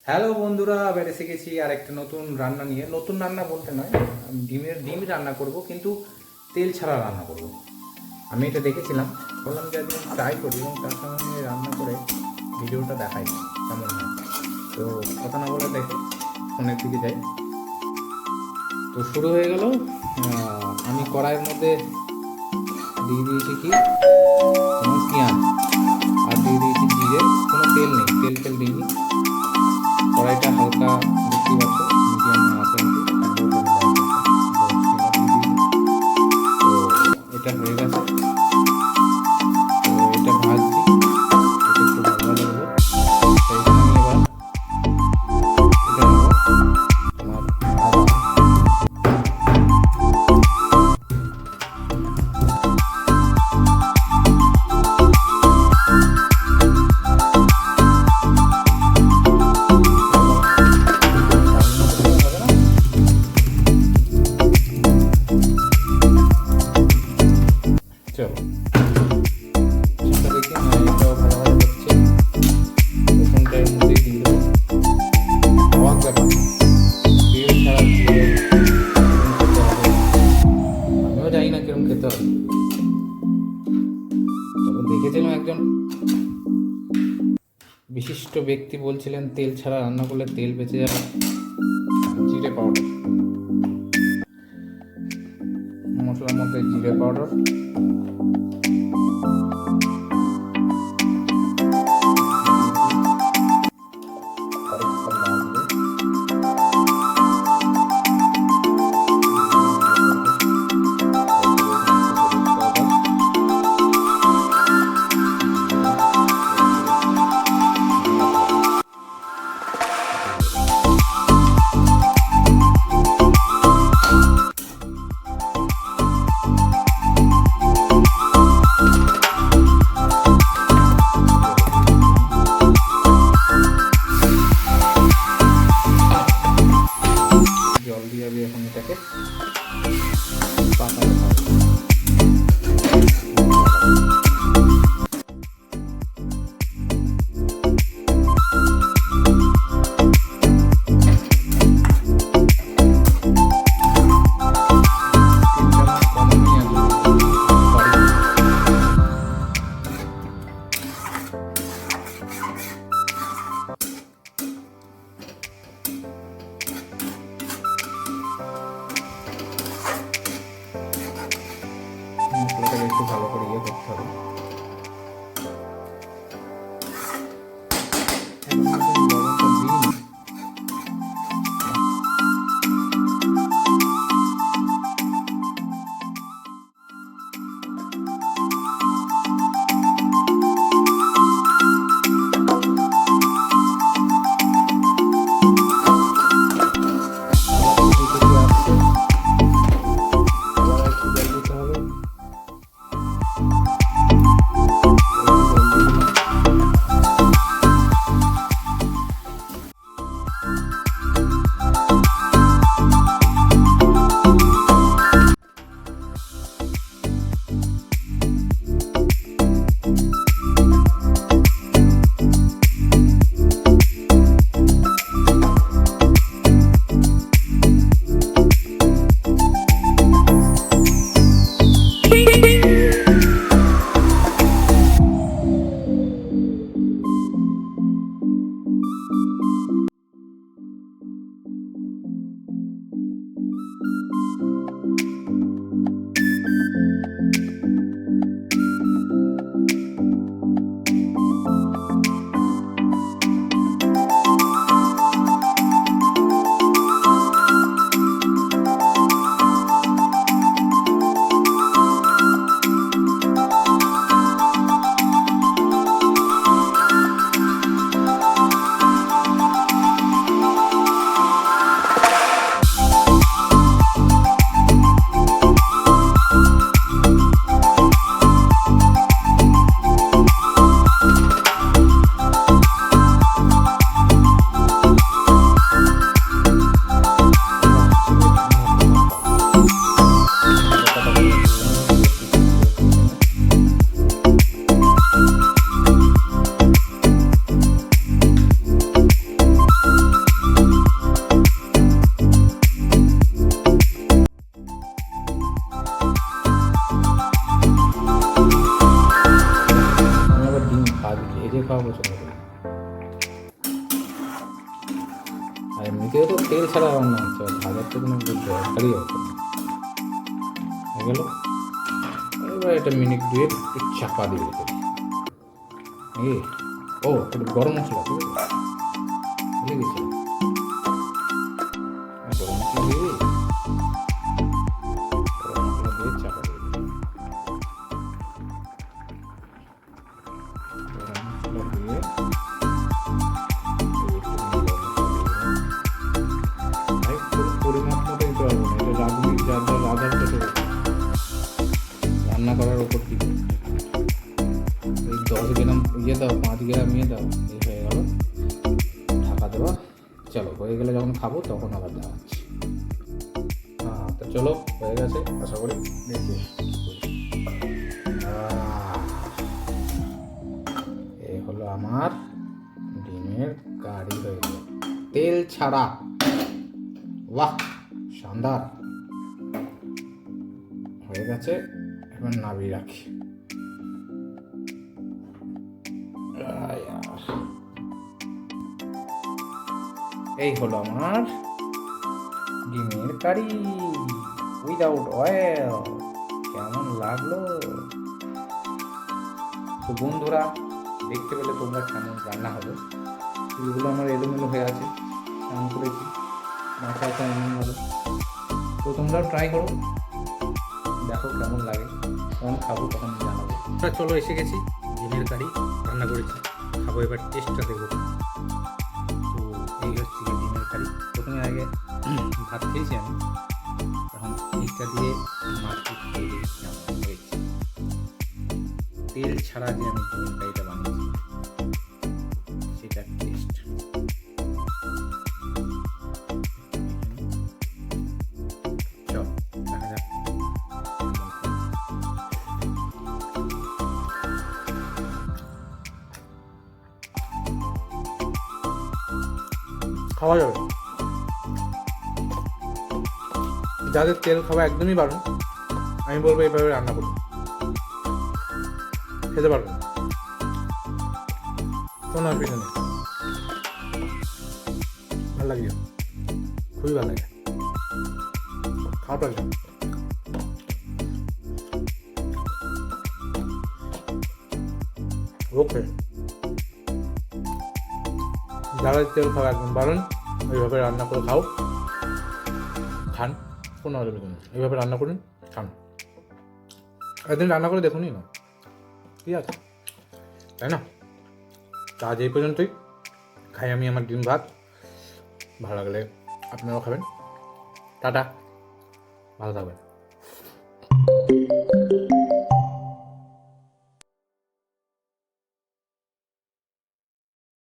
Hello বন্ধুরা, আবার এসে গেছি আর একটা নতুন রান্না নিয়ে। নতুন রান্না বলতে নয়, ডিম রান্না করব, কিন্তু তেল ছাড়া রান্না করব। আমি এটা দেখেছিলাম, বললাম যে একদিন ট্রাই করি এবং তার সঙ্গে রান্না করে ভিডিওটা দেখাই কেমন হয়। তো কথা না বলে দেখে ফোনের দিকে যাই। তো শুরু হয়ে গেল। আমি কড়াইয়ের মধ্যে দিয়ে দিয়েছি কি তোমার পেঁয়াজ, আর দিয়ে দিয়েছি জিরে। কোনো তেল নেই, তেল দিইনি। কড়াইটা হালকা দেখতেই পাচ্ছ মিডিয়াম আছে আর কি। তো এটা হয়ে গেছে, তো এটা ভাজছি, এটা একটু ভাজা ভাজা হলো। তো এখানে আমি এবার এটা নেবো তোমার আদা। চলো সেটা দেখি, এটাও ভালো ভালো হচ্ছে। রসুনটা এর মধ্যেই দিয়ে দেবো। অবাক ব্যাপার, তেল ছাড়া দিয়ে খেতে হবে। আমিও জানি না কিরকম খেতে হবে, তবে দেখেছিলাম একজন বিশিষ্ট ব্যক্তি বলছিলেন তেল ছাড়া রান্না করলে তেল বেঁচে যাবে। জিরে পাউডার, মশলার মধ্যে জিরে পাউডার, দ্বিতীয়ত তেল ছাড়া রান্না হচ্ছে, ভাজার তো কোনো দরকারই হতো না। হয়ে গেল। এবার এটা মিনিট 2 একটু চাপা দিয়ে রেখে দিই। ও একটু গরম মশলা, ঠিক আছে, ভুলে গেছিলাম। গরম মশলা দিয়ে দিই, গরম মশলা দিয়ে চাপা দিয়ে দিই। গরম মশলা দিয়ে পরিমাপ মতো দিতে পারবো না, এটা রাঁধুনি যার যার রাঁধার মতো রান্না করার ওপর কি 10 গ্রাম ইয়ে দাও, 5 গ্রাম ইয়ে দাও, এই হয়ে গেল। ঢাকা দেওয়া। চলো হয়ে গেলে যখন খাবো তখন আবার দেওয়াচ্ছি। হ্যাঁ তো চলো হয়ে গেছে আশা করি। দেখি এই হলো আমার ডিমের কারি হয়ে গেল, তেল ছাড়া। বাহ, শানদার হয়ে গেছে। এবার নামিয়ে রাখি। এই হলো আমার ডিমের কারি উইদাউট অয়েল। কেমন লাগলো? তো বন্ধুরা দেখতে পেলে তোমরা কেমন রান্না হলো। এগুলো আমার এলোমেলো হয়ে আছে, স্নান করেছি, মাথা আছে এমন ভালো। তো তোমরাও ট্রাই করো, দেখো কেমন লাগে, তখন খাবো তখন জানাবো। চলো এসে গেছি, ডিমের কারি রান্না করেছি, খাবো, এবার টেস্টটা দেখবো। তো এই হচ্ছে ডিমের কারি। প্রথমে আগে ভাত খেয়েছি আমি, তখন এইটা দিয়ে মাছটা খেয়ে দেখি কেমন হয়েছে। তেল ছাড়া যে আমি ডিমের কারিটা বানিয়েছি সেটার টেস্ট। চল দেখা যাক। খাওয়া যাবে, যাদের তেল খাওয়া একদমই বারণ, আমি বলবো এইভাবে রান্না করুন, খেতে পারবেন, কোনো অসুবিধা নেই। ভালো লাগে, খুবই ভালো লাগে, খাওয়া পারবেন। ওকে, যারা তেল খাওয়া একদম বারণ, এইভাবে রান্না করে খাও, খান, কোনো অসুবিধা নেই। এইভাবে রান্না করুন, খান, একদিন রান্না করে দেখুনই না, ঠিক আছে, তাই না? তা আজ এই পর্যন্তই। খাই আমি আমার ডিম ভাত, ভালো লাগলে আপনারাও খাবেন। টাটা, ভালো থাকবেন।